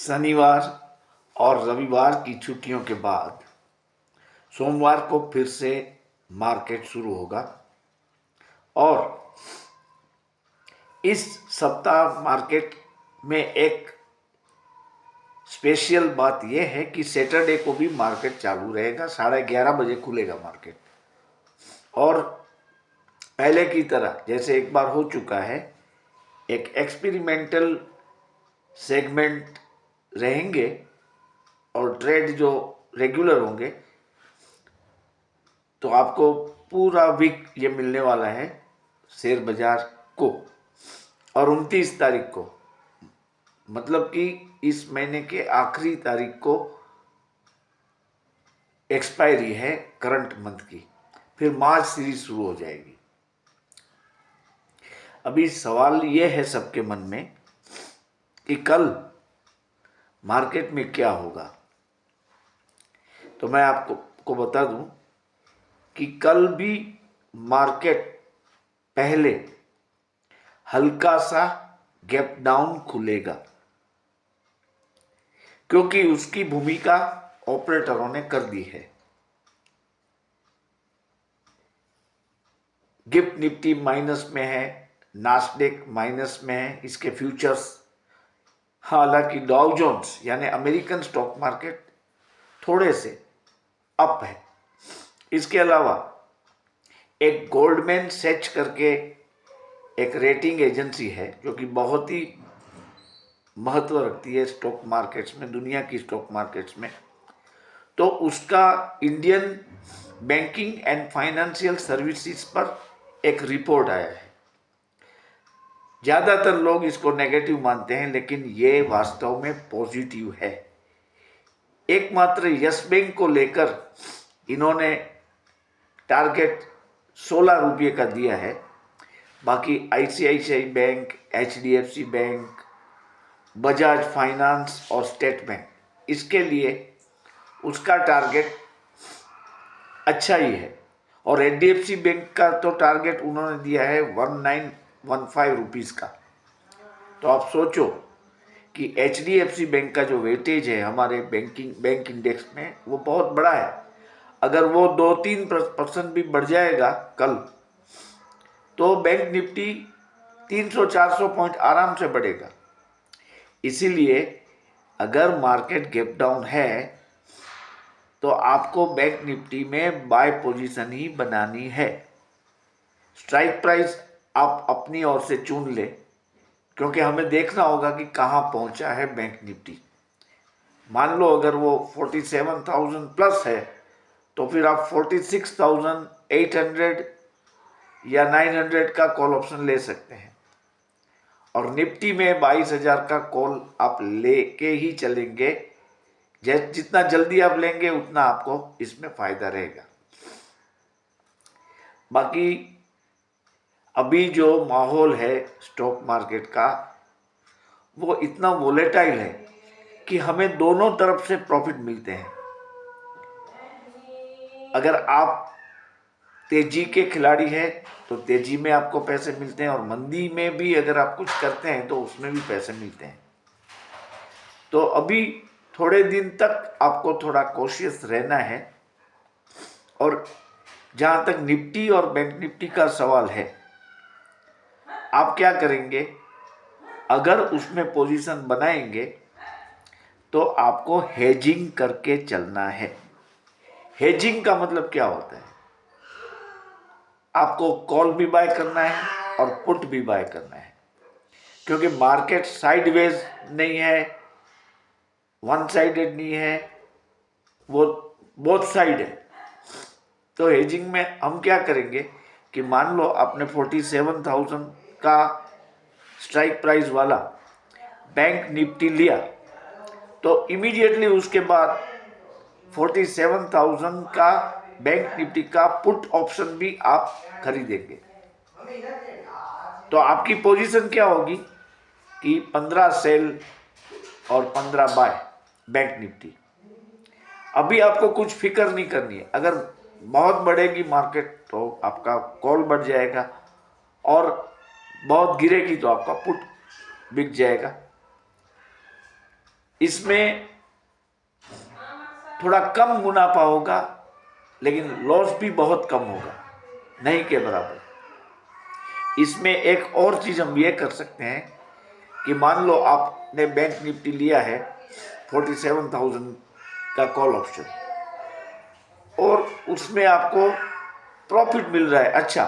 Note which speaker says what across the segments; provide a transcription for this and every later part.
Speaker 1: शनिवार और रविवार की छुट्टियों के बाद सोमवार को फिर से मार्केट शुरू होगा और इस सप्ताह मार्केट में एक स्पेशल बात यह है कि सैटरडे को भी मार्केट चालू रहेगा। 11:30 बजे खुलेगा मार्केट और पहले की तरह जैसे एक बार हो चुका है, एक एक्सपेरिमेंटल सेगमेंट रहेंगे और ट्रेड जो रेगुलर होंगे। तो आपको पूरा वीक ये मिलने वाला है शेयर बाजार को। और 29 तारीख को, मतलब कि इस महीने के आखिरी तारीख को एक्सपायरी है करंट मंथ की। फिर मार्च सीरीज शुरू हो जाएगी। अभी सवाल ये है सबके मन में कि कल मार्केट में क्या होगा। तो मैं आपको बता दूं कि कल भी मार्केट पहले हल्का सा गैप डाउन खुलेगा, क्योंकि उसकी भूमिका ऑपरेटरों ने कर दी है। गिफ्ट निफ्टी माइनस में है, नास्डेक माइनस में है, इसके फ्यूचर्स। हालांकि डाउ जोन्स यानी अमेरिकन स्टॉक मार्केट थोड़े से अप है। इसके अलावा एक गोल्डमैन सैच करके एक रेटिंग एजेंसी है जो कि बहुत ही महत्व रखती है स्टॉक मार्केट्स में, दुनिया की स्टॉक मार्केट्स में। तो उसका Indian banking and financial services पर एक रिपोर्ट आया है। ज़्यादातर लोग इसको नेगेटिव मानते हैं, लेकिन ये वास्तव में पॉजिटिव है। एकमात्र यस बैंक को लेकर इन्होंने टारगेट 16 रुपये का दिया है। बाकी ICICI bank, HDFC bank, Bajaj finance और स्टेट बैंक, इसके लिए उसका टारगेट अच्छा ही है। और एचडीएफसी बैंक का तो टारगेट उन्होंने दिया है 1915 रुपीज़ का। तो आप सोचो कि एचडीएफसी बैंक का जो वेटेज है हमारे बैंक इंडेक्स में, वो बहुत बड़ा है। अगर वो 2-3% भी बढ़ जाएगा कल, तो बैंक निफ्टी 300-400 पॉइंट आराम से बढ़ेगा। इसीलिए अगर मार्केट गैप डाउन है तो आपको बैंक निफ्टी में बाय पोजीशन ही बनानी है। स्ट्राइक प्राइस आप अपनी ओर से चुन ले, क्योंकि हमें देखना होगा कि कहाँ पहुँचा है बैंक निफ्टी। मान लो अगर वो 47,000 प्लस है, तो फिर आप 46,800 या 900 का कॉल ऑप्शन ले सकते हैं। और निफ्टी में 22,000 का कॉल आप लेके ही चलेंगे। जितना जल्दी आप लेंगे उतना आपको इसमें फायदा रहेगा। बाकी अभी जो माहौल है स्टॉक मार्केट का, वो इतना वोलेटाइल है कि हमें दोनों तरफ से प्रॉफिट मिलते हैं। अगर आप तेजी के खिलाड़ी हैं तो तेजी में आपको पैसे मिलते हैं, और मंदी में भी अगर आप कुछ करते हैं तो उसमें भी पैसे मिलते हैं। तो अभी थोड़े दिन तक आपको थोड़ा कॉशियस रहना है। और जहाँ तक निफ्टी और बैंक निफ्टी का सवाल है, आप क्या करेंगे? अगर उसमें पोजीशन बनाएंगे तो आपको हेजिंग करके चलना है। हेजिंग का मतलब क्या होता है? आपको कॉल भी बाय करना है और पुट भी बाय करना है, क्योंकि मार्केट साइडवेज नहीं है, वन साइडेड नहीं है, वो बोथ साइड है। तो हेजिंग में हम क्या करेंगे कि मान लो आपने 47,000 का स्ट्राइक प्राइस वाला बैंक निफ्टी लिया, तो इमीडिएटली उसके बाद 47,000 का बैंक निफ्टी का पुट ऑप्शन भी आप खरीदेंगे। तो आपकी पोजीशन क्या होगी कि 15 सेल और 15 बाय बैंक निफ्टी। अभी आपको कुछ फिक्र नहीं करनी है। अगर बहुत बढ़ेगी मार्केट तो आपका कॉल बढ़ जाएगा, और बहुत गिरेगी तो आपका पुट बिक जाएगा। इसमें थोड़ा कम मुनाफा होगा, लेकिन लॉस भी बहुत कम होगा, नहीं के बराबर। इसमें एक और चीज हम ये कर सकते हैं कि मान लो आपने बैंक निफ्टी लिया है 47,000 का कॉल ऑप्शन, और उसमें आपको प्रॉफिट मिल रहा है अच्छा,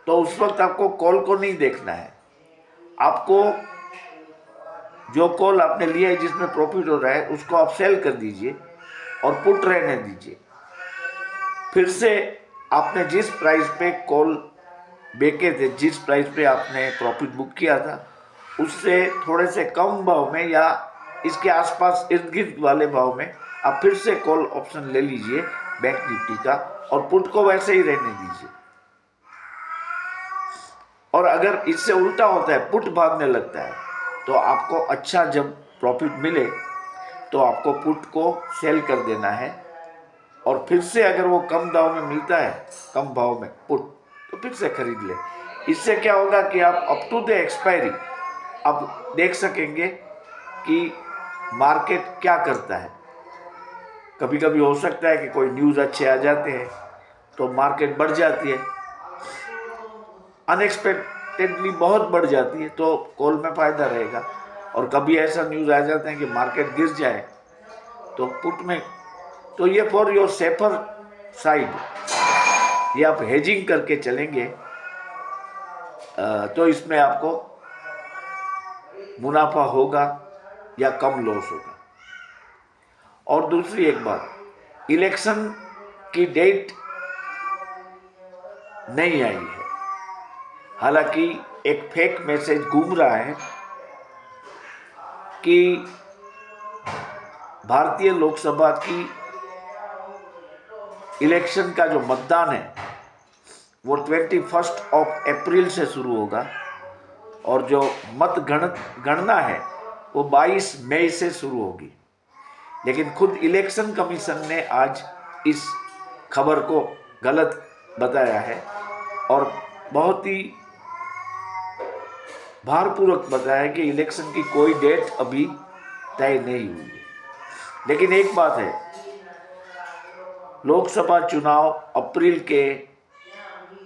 Speaker 1: तो उस वक्त आपको कॉल को नहीं देखना है। आपको जो कॉल आपने लिया है जिसमें प्रॉफिट हो रहा है उसको आप सेल कर दीजिए और पुट रहने दीजिए। फिर से आपने जिस प्राइस पे कॉल बेचे थे, जिस प्राइस पे आपने प्रॉफिट बुक किया था, उससे थोड़े से कम भाव में या इसके आसपास इर्द गिर्द वाले भाव में आप फिर से कॉल ऑप्शन ले लीजिए बैंक निफ्टी का, और पुट को वैसे ही रहने दीजिए। और अगर इससे उल्टा होता है, पुट भागने लगता है, तो आपको अच्छा जब प्रॉफिट मिले तो आपको पुट को सेल कर देना है, और फिर से अगर वो कम दाव में मिलता है, कम भाव में पुट, तो फिर से खरीद ले। इससे क्या होगा कि आप अप टू द एक्सपायरी अब देख सकेंगे कि मार्केट क्या करता है। कभी कभी हो सकता है कि कोई न्यूज़ अच्छे आ जाते हैं तो मार्केट बढ़ जाती है, अनएक्सपेक्टेडली बहुत बढ़ जाती है तो कॉल में फायदा रहेगा। और कभी ऐसा न्यूज़ आ जाते हैं कि मार्केट गिर जाए तो पुट में। तो ये फॉर योर सेफर साइड, ये आप हेजिंग करके चलेंगे तो इसमें आपको मुनाफा होगा या कम लॉस होगा। और दूसरी एक बात, इलेक्शन की डेट नहीं आई है, हालांकि एक फेक मैसेज घूम रहा है कि भारतीय लोकसभा की इलेक्शन का जो मतदान है वो 21 अप्रैल से शुरू होगा, और जो मत गणना है वो 22 मई से शुरू होगी। लेकिन खुद इलेक्शन कमीशन ने आज इस खबर को गलत बताया है और बहुत ही भारपूर्वक बताया है कि इलेक्शन की कोई डेट अभी तय नहीं हुई है। लेकिन एक बात है, लोकसभा चुनाव अप्रैल के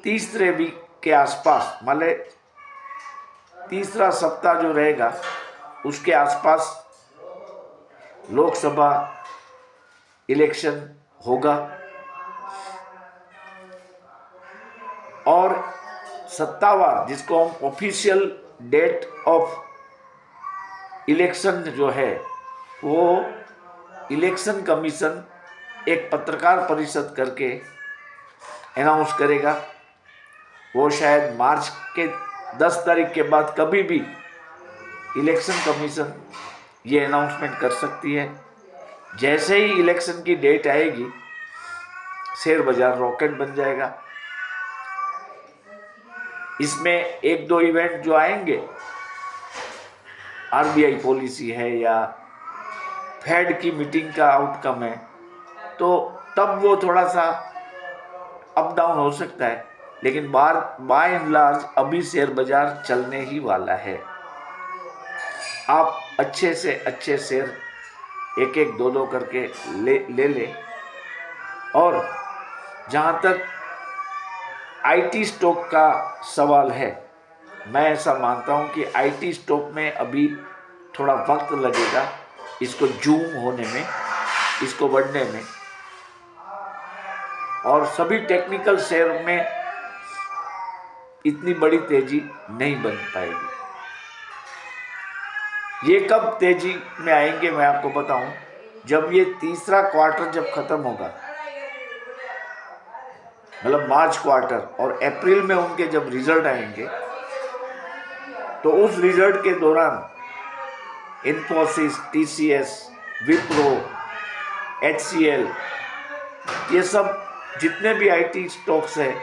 Speaker 1: तीसरे वीक के आसपास, मतलब तीसरा सप्ताह जो रहेगा उसके आसपास लोकसभा इलेक्शन होगा, और सत्तावार जिसको हम ऑफिशियल डेट ऑफ इलेक्शन जो है वो इलेक्शन कमीशन एक पत्रकार परिषद करके अनाउंस करेगा। वो शायद मार्च के 10 तारीख के बाद कभी भी इलेक्शन कमीशन ये अनाउंसमेंट कर सकती है। जैसे ही इलेक्शन की डेट आएगी शेयर बाजार रॉकेट बन जाएगा। इसमें एक दो इवेंट जो आएंगे, आरबीआई पॉलिसी है या फेड की मीटिंग का आउटकम है, तो तब वो थोड़ा सा अप डाउन हो सकता है, लेकिन बाय एंड लार्ज अभी शेयर बाजार चलने ही वाला है। आप अच्छे से अच्छे शेयर एक एक दो दो करके ले लें। और जहाँ तक आईटी स्टॉक का सवाल है, मैं ऐसा मानता हूँ कि आईटी स्टॉक में अभी थोड़ा वक्त लगेगा इसको जूम होने में, इसको बढ़ने में, और सभी टेक्निकल शेयर में इतनी बड़ी तेजी नहीं बन पाएगी। ये कब तेजी में आएंगे मैं आपको बताऊं, जब ये तीसरा क्वार्टर जब खत्म होगा, मतलब मार्च क्वार्टर, और अप्रैल में उनके जब रिजल्ट आएंगे, तो उस रिजल्ट के दौरान इन्फोसिस, टीसीएस, विप्रो, एचसीएल, ये सब जितने भी आईटी स्टॉक्स है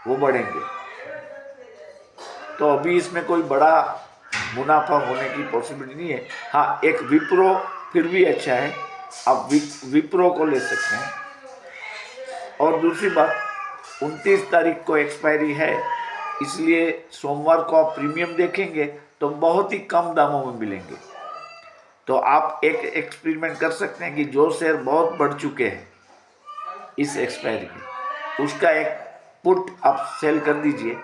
Speaker 1: वो बढ़ेंगे। तो अभी इसमें कोई बड़ा मुनाफा होने की पॉसिबिलिटी नहीं है। हाँ, एक विप्रो फिर भी अच्छा है, आप विप्रो को ले सकते हैं। और दूसरी बात, 29 तारीख को एक्सपायरी है, इसलिए सोमवार को आप प्रीमियम देखेंगे तो बहुत ही कम दामों में मिलेंगे। तो आप एक एक्सपेरिमेंट कर सकते हैं कि जो शेयर बहुत बढ़ चुके हैं इस एक्सपायरी में, उसका एक पुट आप सेल कर दीजिए,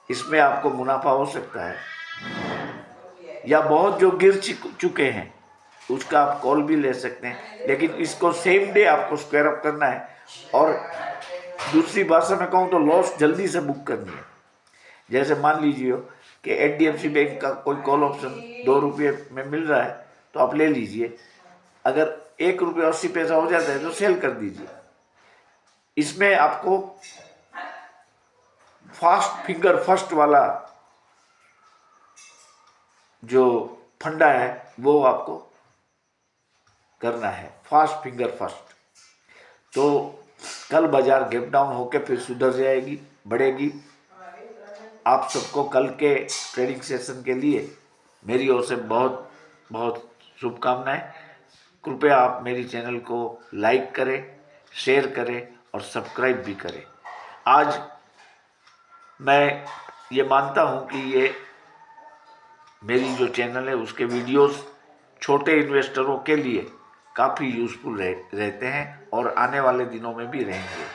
Speaker 1: इसमें आपको मुनाफा हो सकता है। या बहुत जो गिर चुके हैं उसका आप कॉल भी ले सकते हैं, लेकिन इसको सेम डे आपको स्क्वायर अप करना है। और दूसरी भाषा में कहूँ तो लॉस जल्दी से बुक करनी है। जैसे मान लीजिए कि HDFC बैंक का कोई कॉल ऑप्शन 2 रुपये में मिल रहा है तो आप ले लीजिए, अगर 1 रुपये 80 पैसा हो जाता है तो सेल कर दीजिए। इसमें आपको फास्ट फिंगर फर्स्ट वाला जो फंडा है वो आपको करना है, फास्ट फिंगर फर्स्ट। तो कल बाजार गैप डाउन होकर फिर सुधर जाएगी, बढ़ेगी। आप सबको कल के ट्रेडिंग सेशन के लिए मेरी ओर से बहुत बहुत शुभकामनाएं। कृपया आप मेरी चैनल को लाइक करें, शेयर करें और सब्सक्राइब भी करें। आज मैं ये मानता हूँ कि ये मेरी जो चैनल है उसके वीडियोस छोटे इन्वेस्टरों के लिए काफ़ी यूज़फुल रहते हैं और आने वाले दिनों में भी रहेंगे।